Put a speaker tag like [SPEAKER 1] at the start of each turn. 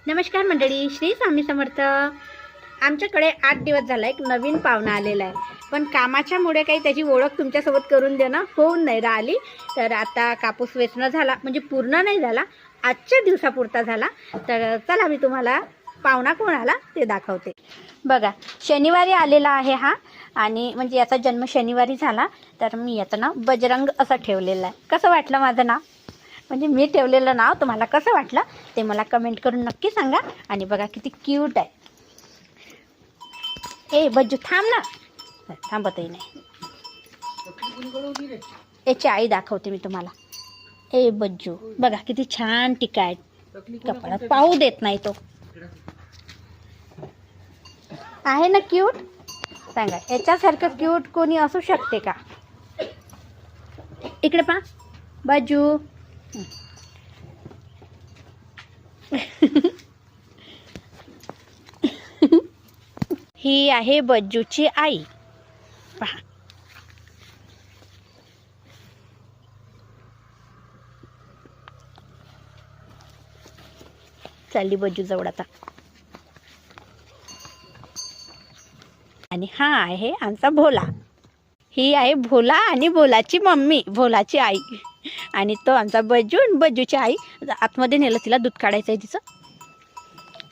[SPEAKER 1] नमस्कार मंडळी, श्री स्वामी समर्थ। आमच्याकडे 8 दिवस झाला एक नवीन पाहुणा आलेला आहे, पण कामाच्यामुळे काही त्याची ओळख तुमच्यासोबत करून देणं होऊन नाही राहिली। तर आता कापूस वेचणं झाला, म्हणजे पूर्ण नाही झाला, आजच्या दिवसापुरता झाला। तर चला मी तुम्हाला पाहुणा कोण आला ते दाखवते। बघा, शनिवारी आलेला आहे हा, आणि म्हणजे याचा जन्म शनिवारी झाला। तर मी याचं नाव बजरंग असं ठेवलेलं आहे। कसं वाटलं माझं नाव? म्हणजे मी ठेवलेलं नाव तुम्हाला कसं वाटलं ते मला कमेंट करून नक्की सांगा। आणि बघा किती क्यूट आहे। ए बज्जू थांब ना, थांबतही नाही। याची आई दाखवते मी तुम्हाला। ए बज्जू बघा किती छान टिका आहे, कपाळात पाहू देत नाही तो। आहे ना क्यूट? सांगा, याच्यासारखं क्यूट कोणी असू शकते का? इकडे पहा बज्जू। ही आहे बज्जूची आई, पहा। चालली बज्जू जवळ आता। आणि हा आहे आमचा भोला। ही आहे भोला आणि भोलाची मम्मी, भोलाची आई। आणि तो आमचा बज्जू, बज्जूची आई। आतमध्ये नेलं, तिला दूध काढायचं आहे तिचं।